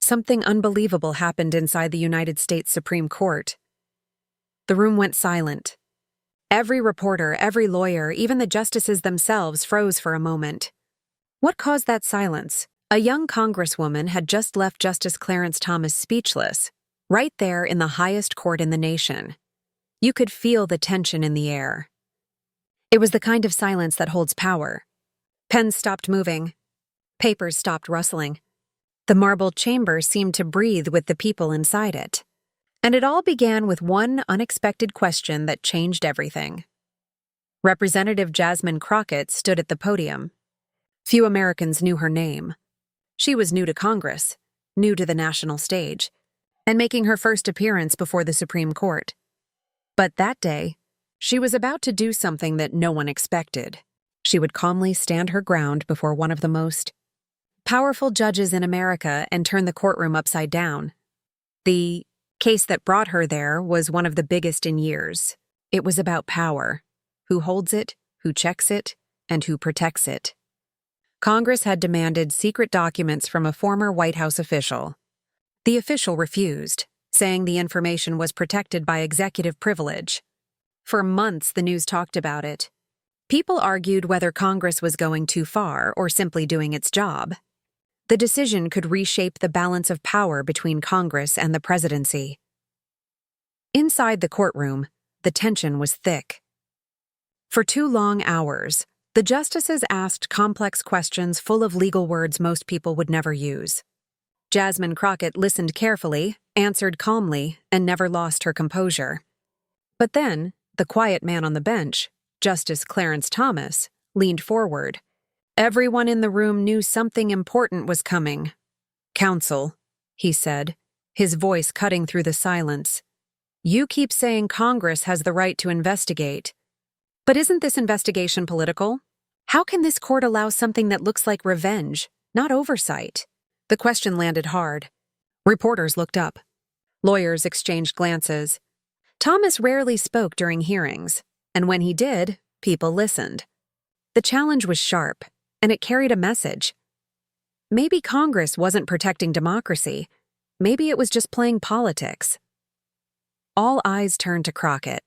something unbelievable happened inside the United States Supreme Court. The room went silent. Every reporter, every lawyer, even the justices themselves froze for a moment. What caused that silence? A young congresswoman had just left Justice Clarence Thomas speechless, right there in the highest court in the nation. You could feel the tension in the air. It was the kind of silence that holds power. Pens stopped moving. Papers stopped rustling. The marble chamber seemed to breathe with the people inside it. And it all began with one unexpected question that changed everything. Representative Jasmine Crockett stood at the podium. Few Americans knew her name. She was new to Congress, new to the national stage, and making her first appearance before the Supreme Court. But that day, she was about to do something that no one expected. She would calmly stand her ground before one of the most powerful judges in America and turn the courtroom upside down. The case that brought her there was one of the biggest in years. It was about power, who holds it, who checks it, and who protects it. Congress had demanded secret documents from a former White House official. The official refused, saying the information was protected by executive privilege. For months, the news talked about it. People argued whether Congress was going too far or simply doing its job. The decision could reshape the balance of power between Congress and the presidency. Inside the courtroom, the tension was thick. For 2 long hours, the justices asked complex questions full of legal words most people would never use. Jasmine Crockett listened carefully, answered calmly, and never lost her composure. But then, the quiet man on the bench, Justice Clarence Thomas, leaned forward. Everyone in the room knew something important was coming. "Counsel," he said, his voice cutting through the silence. "You keep saying Congress has the right to investigate. But isn't this investigation political? How can this court allow something that looks like revenge, not oversight?" The question landed hard. Reporters looked up. Lawyers exchanged glances. Thomas rarely spoke during hearings, and when he did, people listened. The challenge was sharp, and it carried a message. Maybe Congress wasn't protecting democracy. Maybe it was just playing politics. All eyes turned to Crockett.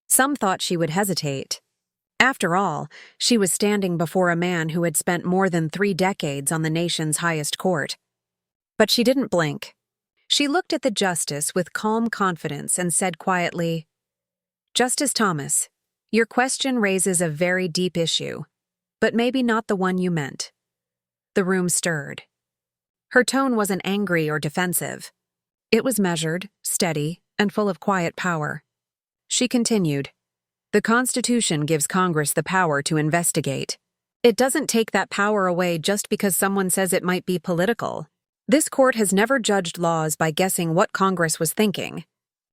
Some thought she would hesitate. After all, she was standing before a man who had spent more than 3 decades on the nation's highest court. But she didn't blink. She looked at the justice with calm confidence and said quietly, "Justice Thomas, your question raises a very deep issue, but maybe not the one you meant." The room stirred. Her tone wasn't angry or defensive. It was measured, steady, and full of quiet power. She continued, "The Constitution gives Congress the power to investigate. It doesn't take that power away just because someone says it might be political. This court has never judged laws by guessing what Congress was thinking.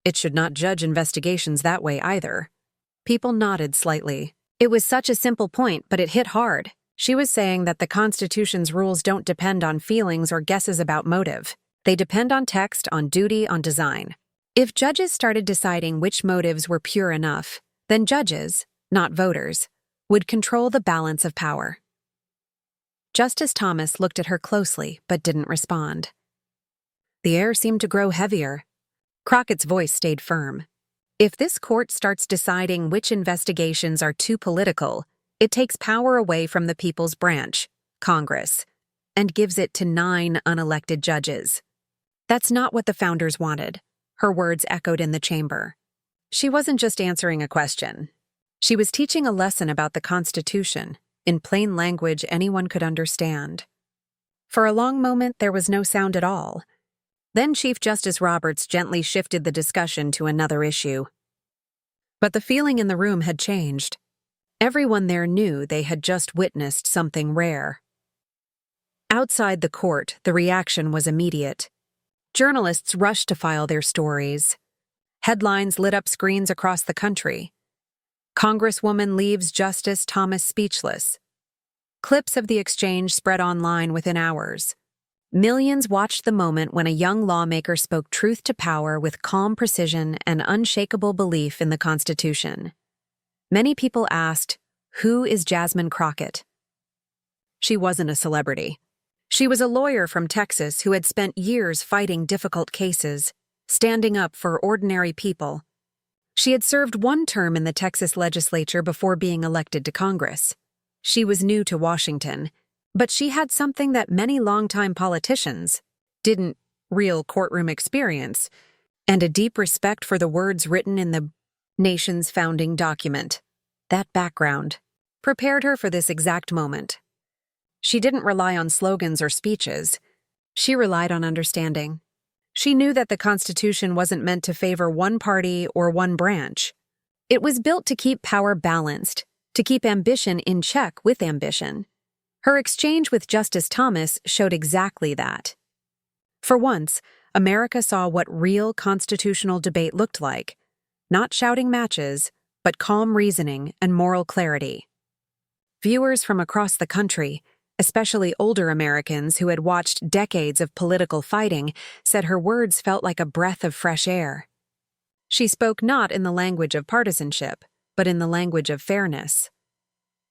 It should not judge investigations that way either." People nodded slightly. It was such a simple point, but it hit hard. She was saying that the Constitution's rules don't depend on feelings or guesses about motive. They depend on text, on duty, on design. If judges started deciding which motives were pure enough, then judges, not voters, would control the balance of power. Justice Thomas looked at her closely but didn't respond. The air seemed to grow heavier. Crockett's voice stayed firm. If this court starts deciding which investigations are too political, it takes power away from the people's branch, Congress, and gives it to 9 unelected judges. That's not what the founders wanted, her words echoed in the chamber. She wasn't just answering a question. She was teaching a lesson about the Constitution, in plain language anyone could understand. For a long moment, there was no sound at all. Then Chief Justice Roberts gently shifted the discussion to another issue. But the feeling in the room had changed. Everyone there knew they had just witnessed something rare. Outside the court, the reaction was immediate. Journalists rushed to file their stories. Headlines lit up screens across the country. Congresswoman leaves Justice Thomas speechless. Clips of the exchange spread online within hours. Millions watched the moment when a young lawmaker spoke truth to power with calm precision and unshakable belief in the Constitution. Many people asked, "Who is Jasmine Crockett?" She wasn't a celebrity. She was a lawyer from Texas who had spent years fighting difficult cases, standing up for ordinary people. She had served one term in the Texas legislature before being elected to Congress. She was new to Washington, but she had something that many longtime politicians didn't: real courtroom experience and a deep respect for the words written in the nation's founding document. That background prepared her for this exact moment. She didn't rely on slogans or speeches. She relied on understanding. She knew that the Constitution wasn't meant to favor one party or one branch. It was built to keep power balanced, to keep ambition in check with ambition. Her exchange with Justice Thomas showed exactly that. For once, America saw what real constitutional debate looked like: not shouting matches, but calm reasoning and moral clarity. Viewers from across the country, especially older Americans who had watched decades of political fighting, said her words felt like a breath of fresh air. She spoke not in the language of partisanship, but in the language of fairness.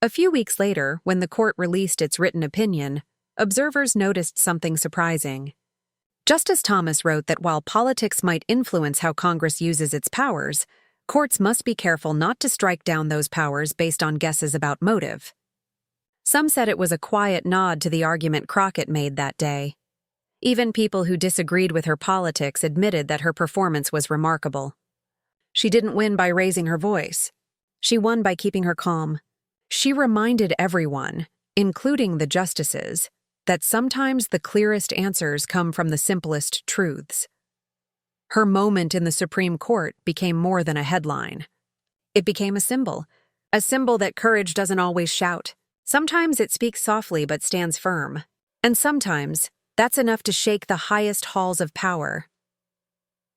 A few weeks later, when the court released its written opinion, observers noticed something surprising. Justice Thomas wrote that while politics might influence how Congress uses its powers, courts must be careful not to strike down those powers based on guesses about motive. Some said it was a quiet nod to the argument Crockett made that day. Even people who disagreed with her politics admitted that her performance was remarkable. She didn't win by raising her voice. She won by keeping her calm. She reminded everyone, including the justices, that sometimes the clearest answers come from the simplest truths. Her moment in the Supreme Court became more than a headline. It became a symbol that courage doesn't always shout. Sometimes it speaks softly but stands firm, and sometimes that's enough to shake the highest halls of power.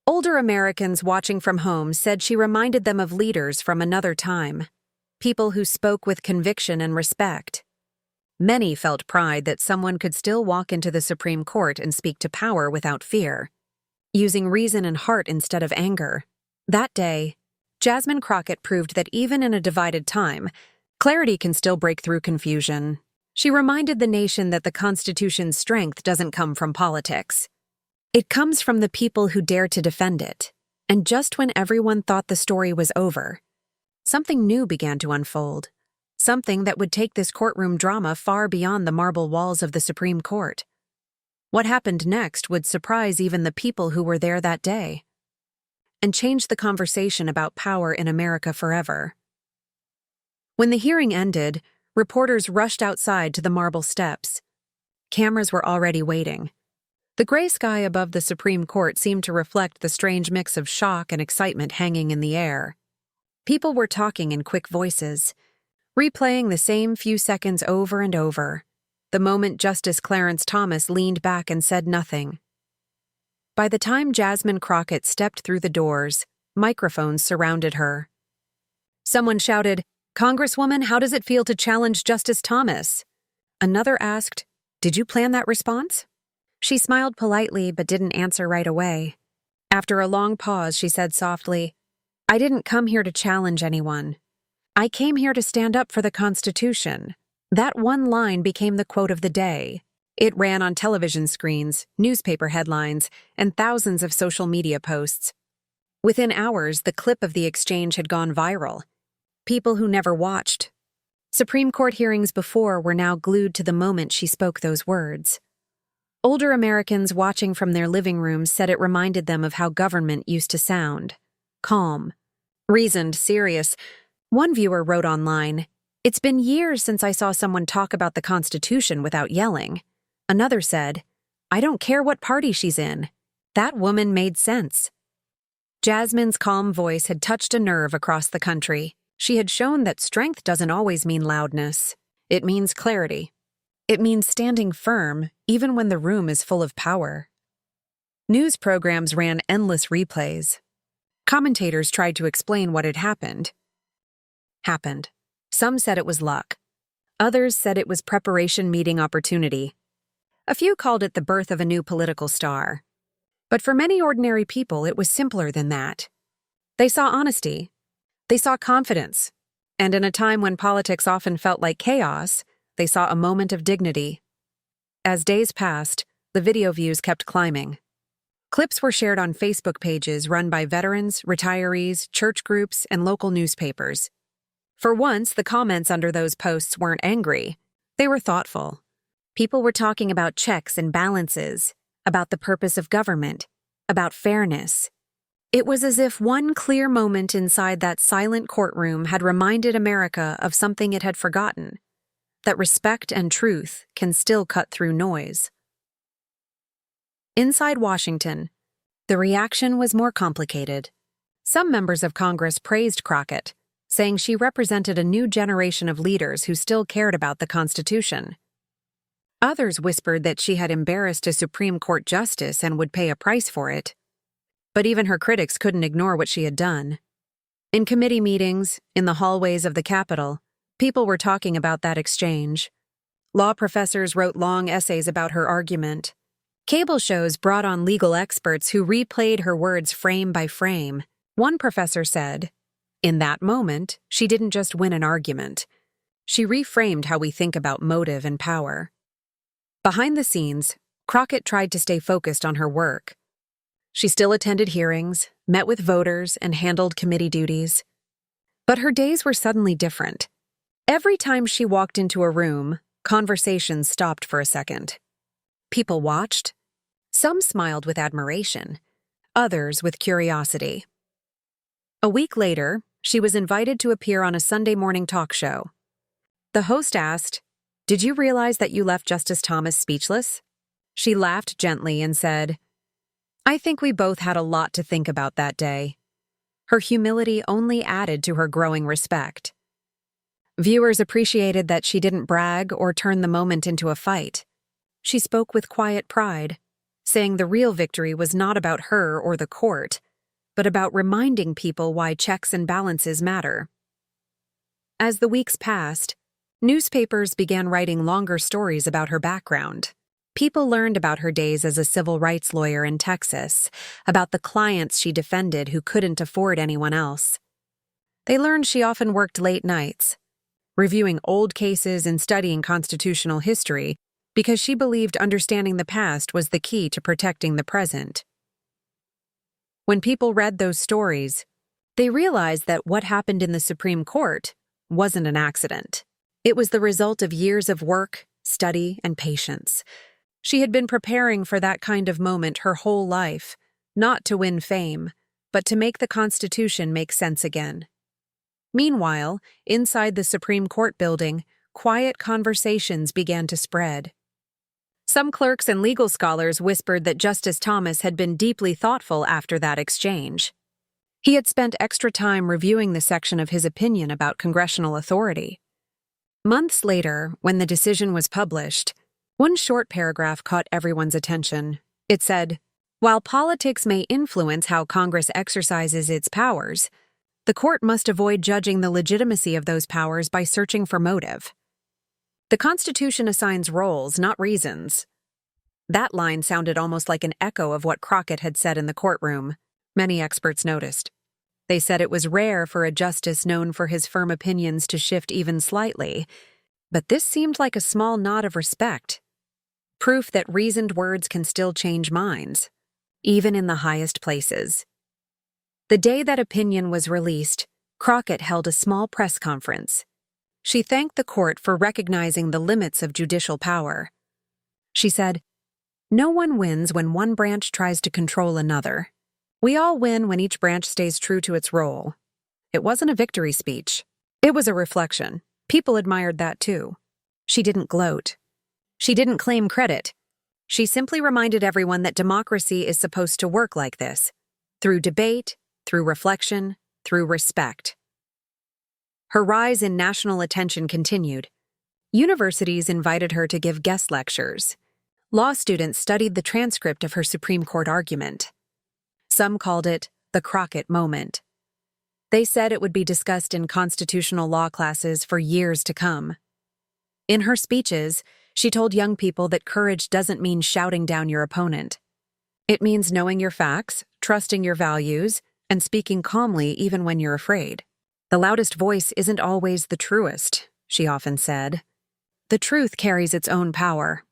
Older Americans watching from home said she reminded them of leaders from another time, people who spoke with conviction and respect. Many felt pride that someone could still walk into the Supreme Court and speak to power without fear, using reason and heart instead of anger. That day, Jasmine Crockett proved that even in a divided time, clarity can still break through confusion. She reminded the nation that the Constitution's strength doesn't come from politics. It comes from the people who dare to defend it. And just when everyone thought the story was over, something new began to unfold. Something that would take this courtroom drama far beyond the marble walls of the Supreme Court. What happened next would surprise even the people who were there that day, and change the conversation about power in America forever. When the hearing ended, reporters rushed outside to the marble steps. Cameras were already waiting. The gray sky above the Supreme Court seemed to reflect the strange mix of shock and excitement hanging in the air. People were talking in quick voices, replaying the same few seconds over and over, the moment Justice Clarence Thomas leaned back and said nothing. By the time Jasmine Crockett stepped through the doors, microphones surrounded her. Someone shouted, "Congresswoman, how does it feel to challenge Justice Thomas?" Another asked, "Did you plan that response?" She smiled politely but didn't answer right away. After a long pause, she said softly, "I didn't come here to challenge anyone. I came here to stand up for the Constitution." That one line became the quote of the day. It ran on television screens, newspaper headlines, and thousands of social media posts. Within hours, the clip of the exchange had gone viral. People who never watched Supreme Court hearings before were now glued to the moment she spoke those words. Older Americans watching from their living rooms said it reminded them of how government used to sound. Calm, reasoned, serious. One viewer wrote online, "It's been years since I saw someone talk about the Constitution without yelling." Another said, "I don't care what party she's in. That woman made sense." Jasmine's calm voice had touched a nerve across the country. She had shown that strength doesn't always mean loudness. It means clarity. It means standing firm, even when the room is full of power. News programs ran endless replays. Commentators tried to explain what had happened. Some said it was luck. Others said it was preparation meeting opportunity. A few called it the birth of a new political star. But for many ordinary people, it was simpler than that. They saw honesty. They saw confidence. And in a time when politics often felt like chaos, they saw a moment of dignity. As days passed, the video views kept climbing. Clips were shared on Facebook pages run by veterans, retirees, church groups, and local newspapers. For once, the comments under those posts weren't angry. They were thoughtful. People were talking about checks and balances, about the purpose of government, about fairness. It was as if one clear moment inside that silent courtroom had reminded America of something it had forgotten, that respect and truth can still cut through noise. Inside Washington, the reaction was more complicated. Some members of Congress praised Crockett, saying she represented a new generation of leaders who still cared about the Constitution. Others whispered that she had embarrassed a Supreme Court justice and would pay a price for it. But even her critics couldn't ignore what she had done. In committee meetings, in the hallways of the Capitol, people were talking about that exchange. Law professors wrote long essays about her argument. Cable shows brought on legal experts who replayed her words frame by frame. One professor said, "In that moment, she didn't just win an argument. She reframed how we think about motive and power." Behind the scenes, Crockett tried to stay focused on her work. She still attended hearings, met with voters, and handled committee duties. But her days were suddenly different. Every time she walked into a room, conversations stopped for a second. People watched. Some smiled with admiration, others with curiosity. A week later, she was invited to appear on a Sunday morning talk show. The host asked, "Did you realize that you left Justice Thomas speechless?" She laughed gently and said, "I think we both had a lot to think about that day." Her humility only added to her growing respect. Viewers appreciated that she didn't brag or turn the moment into a fight. She spoke with quiet pride, saying the real victory was not about her or the court, but about reminding people why checks and balances matter. As the weeks passed, newspapers began writing longer stories about her background. People learned about her days as a civil rights lawyer in Texas, about the clients she defended who couldn't afford anyone else. They learned she often worked late nights, reviewing old cases and studying constitutional history because she believed understanding the past was the key to protecting the present. When people read those stories, they realized that what happened in the Supreme Court wasn't an accident. It was the result of years of work, study, and patience. She had been preparing for that kind of moment her whole life, not to win fame, but to make the Constitution make sense again. Meanwhile, inside the Supreme Court building, quiet conversations began to spread. Some clerks and legal scholars whispered that Justice Thomas had been deeply thoughtful after that exchange. He had spent extra time reviewing the section of his opinion about congressional authority. Months later, when the decision was published, one short paragraph caught everyone's attention. It said, "While politics may influence how Congress exercises its powers, the court must avoid judging the legitimacy of those powers by searching for motive. The Constitution assigns roles, not reasons." That line sounded almost like an echo of what Crockett had said in the courtroom. Many experts noticed. They said it was rare for a justice known for his firm opinions to shift even slightly, but this seemed like a small nod of respect. Proof that reasoned words can still change minds, even in the highest places. The day that opinion was released, Crockett held a small press conference. She thanked the court for recognizing the limits of judicial power. She said, "No one wins when one branch tries to control another. We all win when each branch stays true to its role." It wasn't a victory speech. It was a reflection. People admired that too. She didn't gloat. She didn't claim credit. She simply reminded everyone that democracy is supposed to work like this, through debate, through reflection, through respect. Her rise in national attention continued. Universities invited her to give guest lectures. Law students studied the transcript of her Supreme Court argument. Some called it the Crockett moment. They said it would be discussed in constitutional law classes for years to come. In her speeches, she told young people that courage doesn't mean shouting down your opponent. It means knowing your facts, trusting your values, and speaking calmly even when you're afraid. "The loudest voice isn't always the truest," she often said. "The truth carries its own power."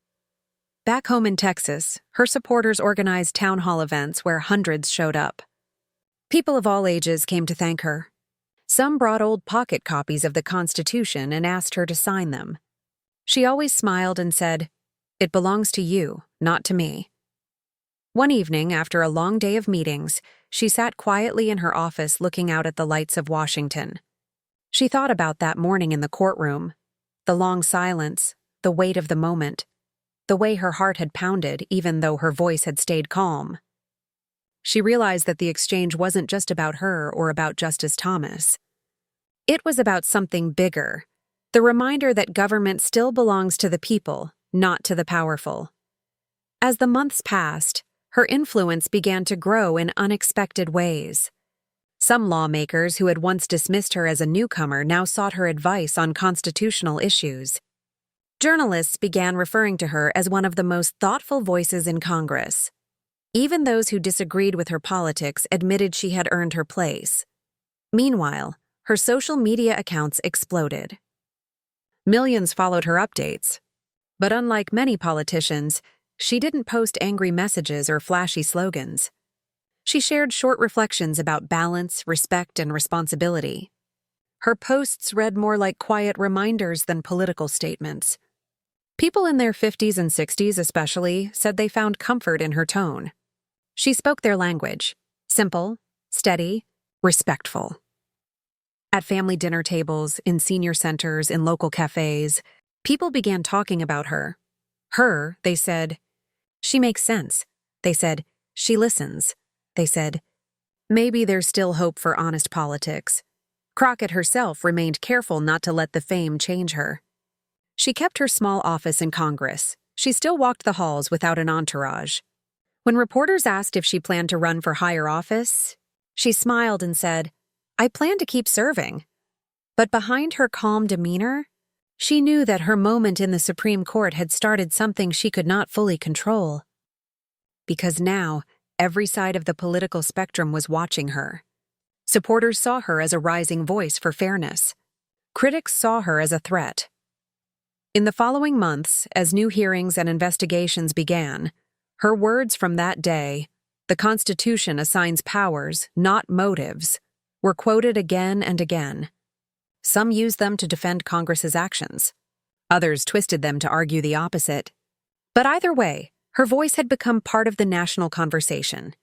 Back home in Texas, her supporters organized town hall events where hundreds showed up. People of all ages came to thank her. Some brought old pocket copies of the Constitution and asked her to sign them. She always smiled and said, "It belongs to you, not to me." One evening, after a long day of meetings, she sat quietly in her office looking out at the lights of Washington. She thought about that morning in the courtroom, the long silence, the weight of the moment, the way her heart had pounded even though her voice had stayed calm. She realized that the exchange wasn't just about her or about Justice Thomas. It was about something bigger, the reminder that government still belongs to the people, not to the powerful. As the months passed, her influence began to grow in unexpected ways. Some lawmakers who had once dismissed her as a newcomer now sought her advice on constitutional issues. Journalists began referring to her as one of the most thoughtful voices in Congress. Even those who disagreed with her politics admitted she had earned her place. Meanwhile, her social media accounts exploded. Millions followed her updates. But unlike many politicians, she didn't post angry messages or flashy slogans. She shared short reflections about balance, respect, and responsibility. Her posts read more like quiet reminders than political statements. People in their 50s and 60s especially said they found comfort in her tone. She spoke their language, simple, steady, respectful. At family dinner tables, in senior centers, in local cafes, people began talking about her. Her, they said, "She makes sense." They said, "She listens." They said, "Maybe there's still hope for honest politics." Crockett herself remained careful not to let the fame change her. She kept her small office in Congress. She still walked the halls without an entourage. When reporters asked if she planned to run for higher office, she smiled and said, "I plan to keep serving." But behind her calm demeanor, she knew that her moment in the Supreme Court had started something she could not fully control. Because now, every side of the political spectrum was watching her. Supporters saw her as a rising voice for fairness. Critics saw her as a threat. In the following months, as new hearings and investigations began, her words from that day, "The Constitution assigns powers, not motives," were quoted again and again. Some used them to defend Congress's actions. Others twisted them to argue the opposite. But either way, her voice had become part of the national conversation.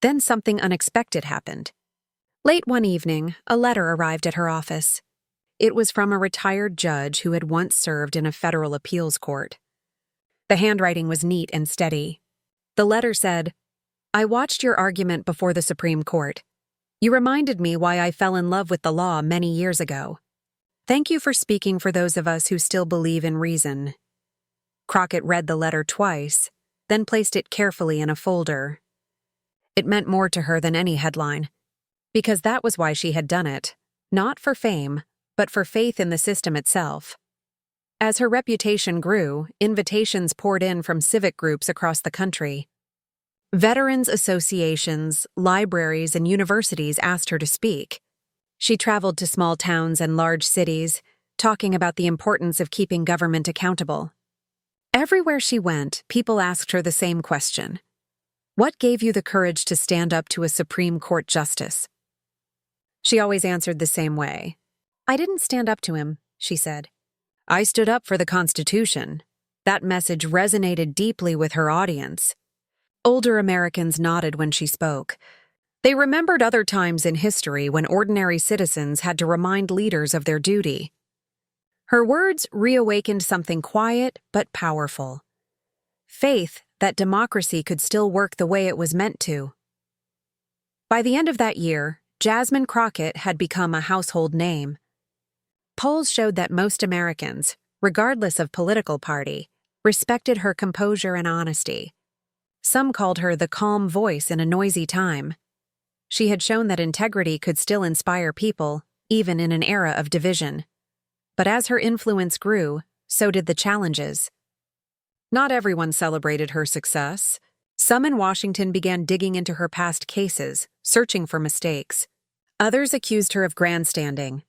Then something unexpected happened. Late one evening, a letter arrived at her office. It was from a retired judge who had once served in a federal appeals court. The handwriting was neat and steady. The letter said, "I watched your argument before the Supreme Court. You reminded me why I fell in love with the law many years ago. Thank you for speaking for those of us who still believe in reason." Crockett read the letter twice, then placed it carefully in a folder. It meant more to her than any headline, because that was why she had done it, not for fame, but for faith in the system itself. As her reputation grew, invitations poured in from civic groups across the country. Veterans associations, libraries, and universities asked her to speak. She traveled to small towns and large cities, talking about the importance of keeping government accountable. Everywhere she went, people asked her the same question. What gave you the courage to stand up to a Supreme Court justice? She always answered the same way. I didn't stand up to him, she said. I stood up for the Constitution. That message resonated deeply with her audience. Older Americans nodded when she spoke. They remembered other times in history when ordinary citizens had to remind leaders of their duty. Her words reawakened something quiet but powerful. Faith that democracy could still work the way it was meant to. By the end of that year, Jasmine Crockett had become a household name. Polls showed that most Americans, regardless of political party, respected her composure and honesty. Some called her the calm voice in a noisy time. She had shown that integrity could still inspire people, even in an era of division. But as her influence grew, so did the challenges. Not everyone celebrated her success. Some in Washington began digging into her past cases, searching for mistakes. Others accused her of grandstanding.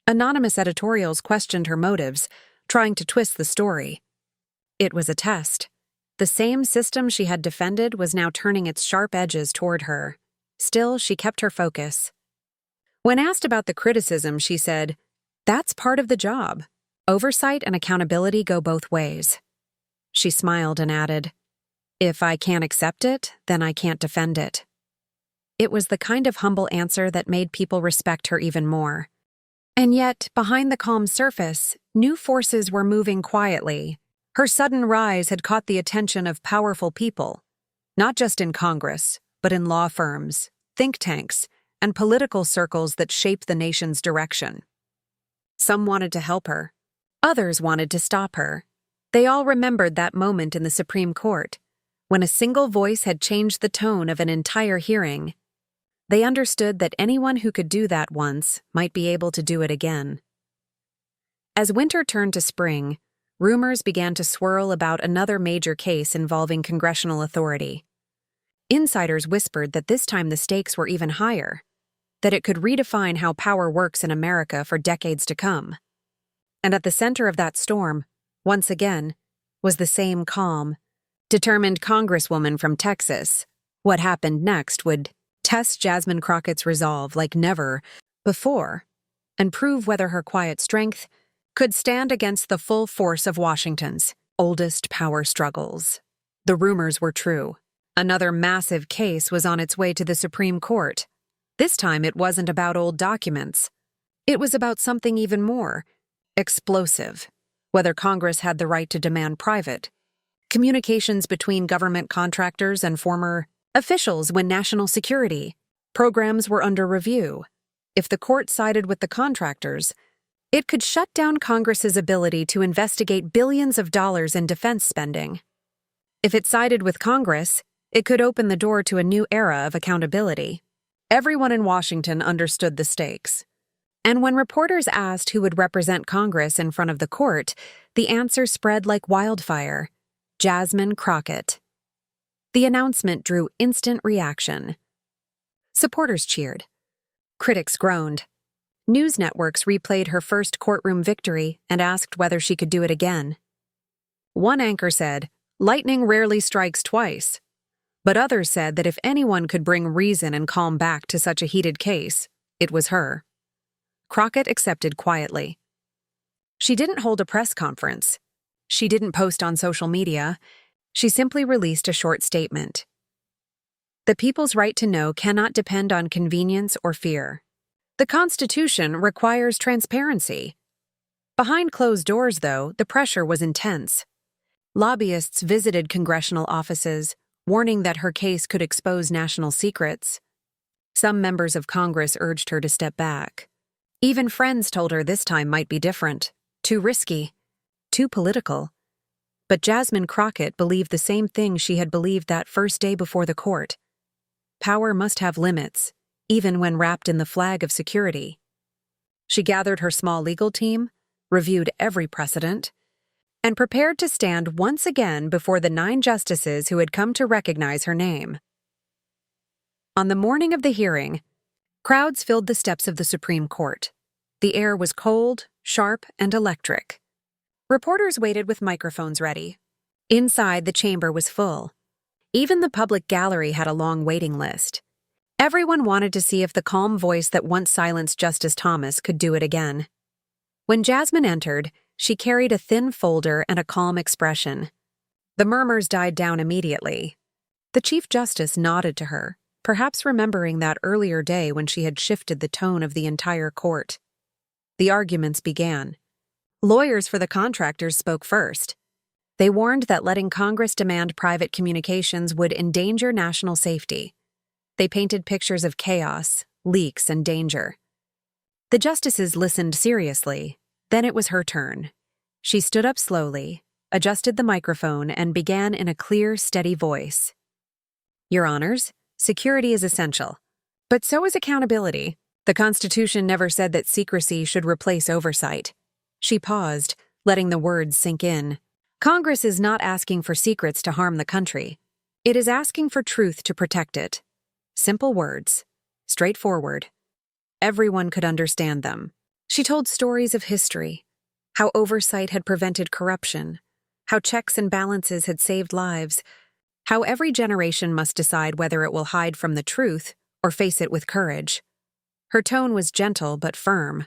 Anonymous editorials questioned her motives, trying to twist the story. It was a test. The same system she had defended was now turning its sharp edges toward her. Still, she kept her focus. When asked about the criticism, she said, "That's part of the job. Oversight and accountability go both ways." She smiled and added, "If I can't accept it, then I can't defend it." It was the kind of humble answer that made people respect her even more. And yet, behind the calm surface, new forces were moving quietly. Her sudden rise had caught the attention of powerful people, not just in Congress, but in law firms, think tanks, and political circles that shaped the nation's direction. Some wanted to help her. Others wanted to stop her. They all remembered that moment in the Supreme Court, when a single voice had changed the tone of an entire hearing. They understood that anyone who could do that once might be able to do it again. As winter turned to spring, rumors began to swirl about another major case involving congressional authority. Insiders whispered that this time the stakes were even higher, that it could redefine how power works in America for decades to come. And at the center of that storm, once again, was the same calm, determined Congresswoman from Texas. What happened next would test Jasmine Crockett's resolve like never before and prove whether her quiet strength could stand against the full force of Washington's oldest power struggles. The rumors were true. Another massive case was on its way to the Supreme Court. This time it wasn't about old documents. It was about something even more explosive, whether Congress had the right to demand private communications between government contractors and former officials when national security programs were under review. If the court sided with the contractors, it could shut down Congress's ability to investigate billions of dollars in defense spending. If it sided with Congress, it could open the door to a new era of accountability. Everyone in Washington understood the stakes. And when reporters asked who would represent Congress in front of the court, the answer spread like wildfire: Jasmine Crockett. The announcement drew instant reaction. Supporters cheered. Critics groaned. News networks replayed her first courtroom victory and asked whether she could do it again. One anchor said, "Lightning rarely strikes twice." But others said that if anyone could bring reason and calm back to such a heated case, it was her. Crockett accepted quietly. She didn't hold a press conference. She didn't post on social media. She simply released a short statement. The people's right to know cannot depend on convenience or fear. The Constitution requires transparency. Behind closed doors, though, the pressure was intense. Lobbyists visited congressional offices, warning that her case could expose national secrets. Some members of Congress urged her to step back. Even friends told her this time might be different, too risky, too political. But Jasmine Crockett believed the same thing she had believed that first day before the court. Power must have limits, even when wrapped in the flag of security. She gathered her small legal team, reviewed every precedent, and prepared to stand once again before the 9 justices who had come to recognize her name. On the morning of the hearing, crowds filled the steps of the Supreme Court. The air was cold, sharp, and electric. Reporters waited with microphones ready. Inside, the chamber was full. Even the public gallery had a long waiting list. Everyone wanted to see if the calm voice that once silenced Justice Thomas could do it again. When Jasmine entered, she carried a thin folder and a calm expression. The murmurs died down immediately. The Chief Justice nodded to her, perhaps remembering that earlier day when she had shifted the tone of the entire court. The arguments began. Lawyers for the contractors spoke first. They warned that letting Congress demand private communications would endanger national safety. They painted pictures of chaos, leaks, and danger. The justices listened seriously. Then it was her turn. She stood up slowly, adjusted the microphone, and began in a clear, steady voice. "Your Honors, security is essential. But so is accountability. The Constitution never said that secrecy should replace oversight." She paused, letting the words sink in. Congress is not asking for secrets to harm the country. It is asking for truth to protect it. Simple words, straightforward. Everyone could understand them. She told stories of history, how oversight had prevented corruption, how checks and balances had saved lives, how every generation must decide whether it will hide from the truth or face it with courage. Her tone was gentle but firm.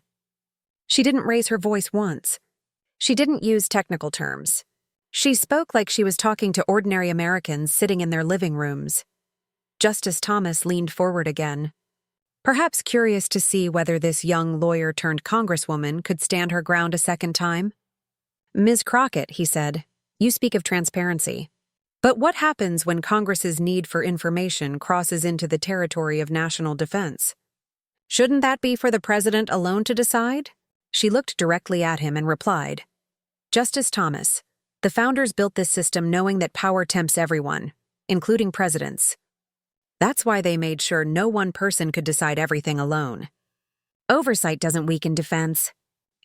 She didn't raise her voice once. She didn't use technical terms. She spoke like she was talking to ordinary Americans sitting in their living rooms. Justice Thomas leaned forward again, perhaps curious to see whether this young lawyer-turned-congresswoman could stand her ground a second time. "Ms. Crockett," he said, "you speak of transparency. But what happens when Congress's need for information crosses into the territory of national defense? Shouldn't that be for the president alone to decide?" She looked directly at him and replied, "Justice Thomas, the founders built this system knowing that power tempts everyone, including presidents. That's why they made sure no one person could decide everything alone. Oversight doesn't weaken defense.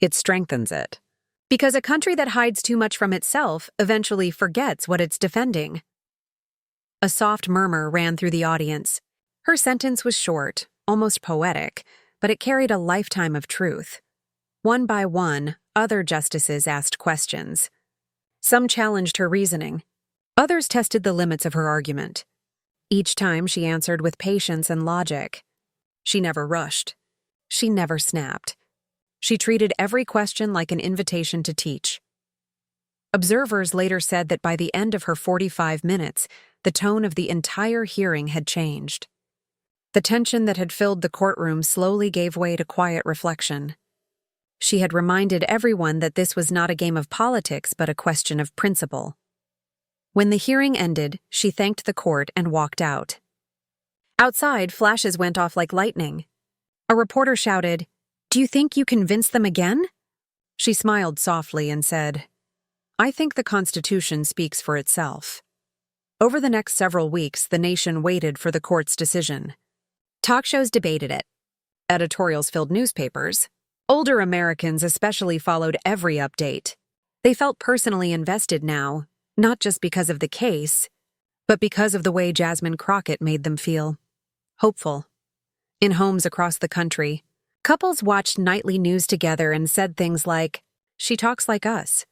It strengthens it. Because a country that hides too much from itself eventually forgets what it's defending." A soft murmur ran through the audience. Her sentence was short, almost poetic, but it carried a lifetime of truth. One by one, other justices asked questions. Some challenged her reasoning. Others tested the limits of her argument. Each time she answered with patience and logic. She never rushed. She never snapped. She treated every question like an invitation to teach. Observers later said that by the end of her 45 minutes, the tone of the entire hearing had changed. The tension that had filled the courtroom slowly gave way to quiet reflection. She had reminded everyone that this was not a game of politics but a question of principle. When the hearing ended, she thanked the court and walked out. Outside, flashes went off like lightning. A reporter shouted, "Do you think you convinced them again?" She smiled softly and said, "I think the Constitution speaks for itself." Over the next several weeks, the nation waited for the court's decision. Talk shows debated it. Editorials filled newspapers. Older Americans especially followed every update. They felt personally invested now, not just because of the case, but because of the way Jasmine Crockett made them feel. Hopeful. In homes across the country, couples watched nightly news together and said things like, "She talks like us.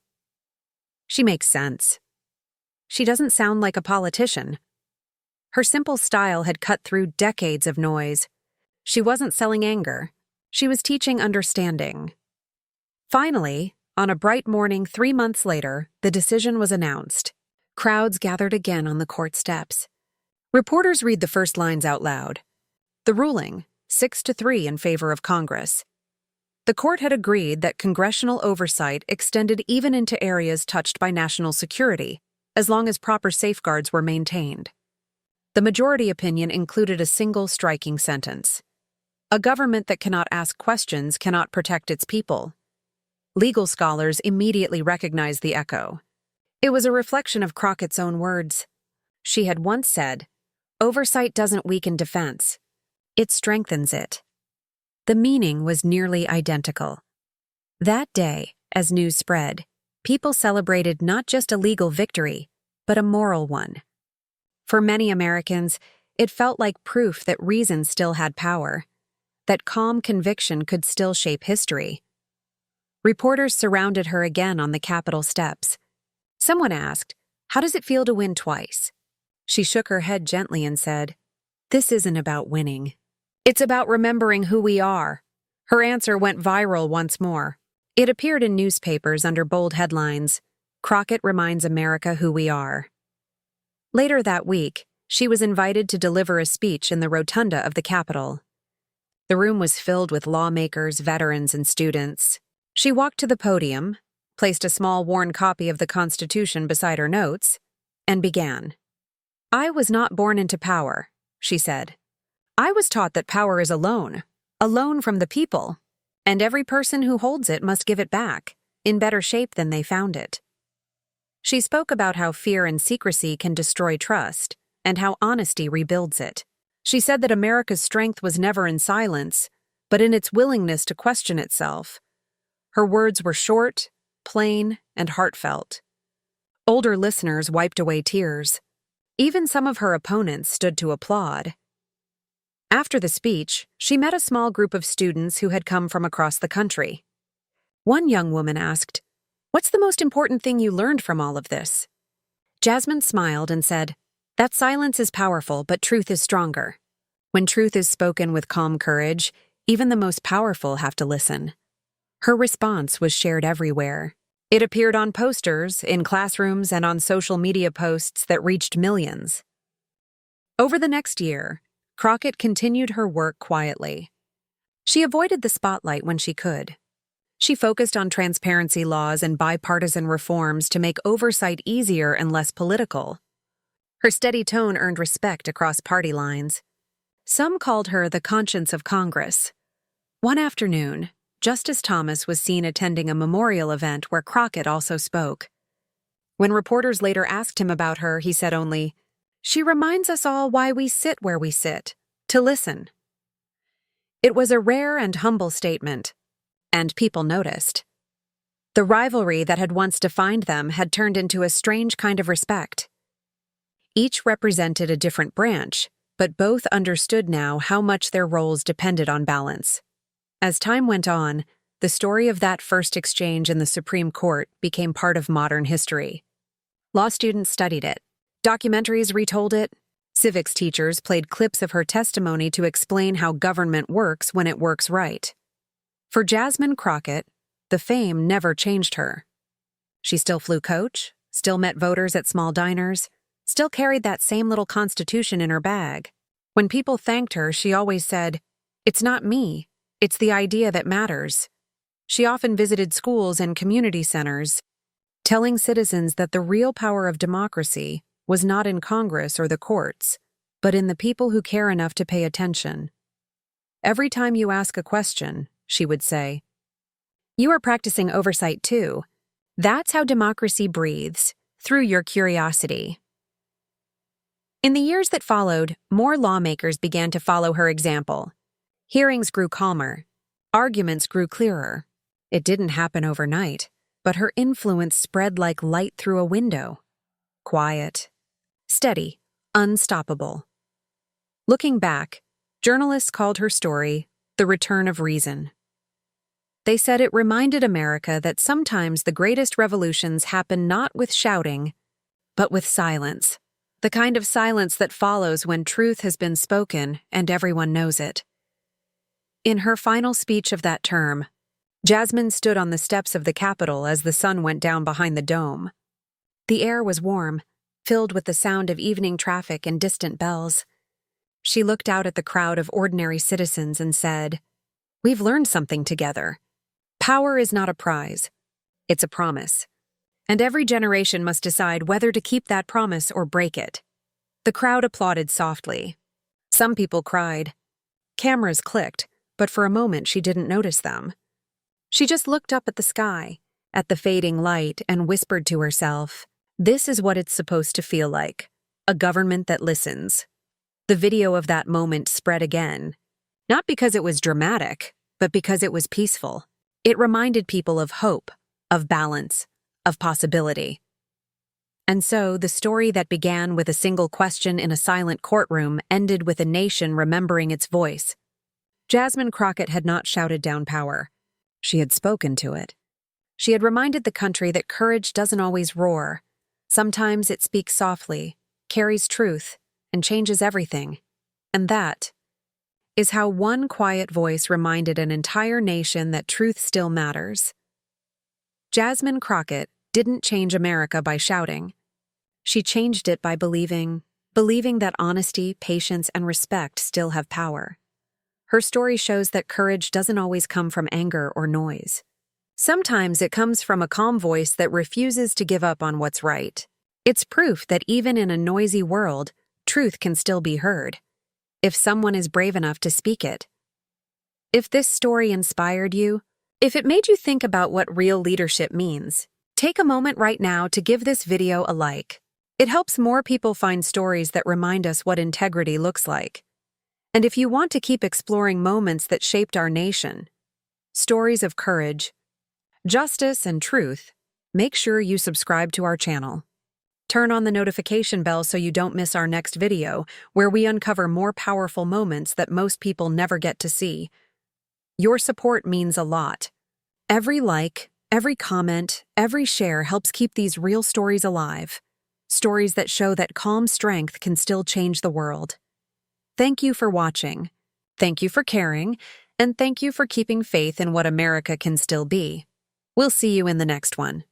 She makes sense. She doesn't sound like a politician." Her simple style had cut through decades of noise. She wasn't selling anger. She was teaching understanding. Finally, on a bright morning 3 months later, the decision was announced. Crowds gathered again on the court steps. Reporters read the first lines out loud. The ruling, 6-3 in favor of Congress. The court had agreed that congressional oversight extended even into areas touched by national security, as long as proper safeguards were maintained. The majority opinion included a single striking sentence. A government that cannot ask questions cannot protect its people. Legal scholars immediately recognized the echo. It was a reflection of Crockett's own words. She had once said, "Oversight doesn't weaken defense. It strengthens it." The meaning was nearly identical. That day, as news spread, people celebrated not just a legal victory, but a moral one. For many Americans, it felt like proof that reason still had power, that calm conviction could still shape history. Reporters surrounded her again on the Capitol steps. Someone asked, "How does it feel to win twice?" She shook her head gently and said, "This isn't about winning. It's about remembering who we are." Her answer went viral once more. It appeared in newspapers under bold headlines, "Crockett reminds America who we are." Later that week, she was invited to deliver a speech in the rotunda of the Capitol. The room was filled with lawmakers, veterans, and students. She walked to the podium, placed a small worn copy of the Constitution beside her notes, and began. "I was not born into power," she said. "I was taught that power is a loan from the people, and every person who holds it must give it back, in better shape than they found it." She spoke about how fear and secrecy can destroy trust, and how honesty rebuilds it. She said that America's strength was never in silence, but in its willingness to question itself. Her words were short, plain, and heartfelt. Older listeners wiped away tears. Even some of her opponents stood to applaud. After the speech, she met a small group of students who had come from across the country. One young woman asked, What's the most important thing you learned from all of this? Jasmine smiled and said, that silence is powerful, but truth is stronger. When truth is spoken with calm courage, even the most powerful have to listen. Her response was shared everywhere. It appeared on posters, in classrooms, and on social media posts that reached millions. Over the next year, Crockett continued her work quietly. She avoided the spotlight when she could. She focused on transparency laws and bipartisan reforms to make oversight easier and less political. Her steady tone earned respect across party lines. Some called her the conscience of Congress. One afternoon, Justice Thomas was seen attending a memorial event where Crockett also spoke. When reporters later asked him about her, he said only, "She reminds us all why we sit where we sit, to listen." It was a rare and humble statement, and people noticed. The rivalry that had once defined them had turned into a strange kind of respect. Each represented a different branch, but both understood now how much their roles depended on balance. As time went on, the story of that first exchange in the Supreme Court became part of modern history. Law students studied it. Documentaries retold it. Civics teachers played clips of her testimony to explain how government works when it works right. For Jasmine Crockett, the fame never changed her. She still flew coach, still met voters at small diners, still carried that same little Constitution in her bag. When people thanked her, she always said, "It's not me. It's the idea that matters." She often visited schools and community centers, telling citizens that the real power of democracy was not in Congress or the courts, but in the people who care enough to pay attention. Every time you ask a question, she would say, "You are practicing oversight too. That's how democracy breathes, through your curiosity." In the years that followed, more lawmakers began to follow her example. Hearings grew calmer. Arguments grew clearer. It didn't happen overnight, but her influence spread like light through a window. Quiet, steady, unstoppable. Looking back, journalists called her story the return of reason. They said it reminded America that sometimes the greatest revolutions happen not with shouting, but with silence. The kind of silence that follows when truth has been spoken and everyone knows it. In her final speech of that term, Jasmine stood on the steps of the Capitol as the sun went down behind the dome. The air was warm, filled with the sound of evening traffic and distant bells. She looked out at the crowd of ordinary citizens and said, "We've learned something together. Power is not a prize. It's a promise. And every generation must decide whether to keep that promise or break it." The crowd applauded softly. Some people cried. Cameras clicked, but for a moment she didn't notice them. She just looked up at the sky, at the fading light, and whispered to herself, "This is what it's supposed to feel like, a government that listens." The video of that moment spread again, not because it was dramatic, but because it was peaceful. It reminded people of hope, of balance, of possibility. And so, the story that began with a single question in a silent courtroom ended with a nation remembering its voice. Jasmine Crockett had not shouted down power. She had spoken to it. She had reminded the country that courage doesn't always roar. Sometimes it speaks softly, carries truth, and changes everything. And that is how one quiet voice reminded an entire nation that truth still matters. Jasmine Crockett didn't change America by shouting. She changed it by believing that honesty, patience, and respect still have power. Her story shows that courage doesn't always come from anger or noise. Sometimes it comes from a calm voice that refuses to give up on what's right. It's proof that even in a noisy world, truth can still be heard, if someone is brave enough to speak it. If this story inspired you, if it made you think about what real leadership means, take a moment right now to give this video a like. It helps more people find stories that remind us what integrity looks like. And if you want to keep exploring moments that shaped our nation, stories of courage, justice, and truth, make sure you subscribe to our channel. Turn on the notification bell so you don't miss our next video, where we uncover more powerful moments that most people never get to see. Your support means a lot. Every like, Every comment, every share helps keep these real stories alive. Stories that show that calm strength can still change the world. Thank you for watching. Thank you for caring. And thank you for keeping faith in what America can still be. We'll see you in the next one.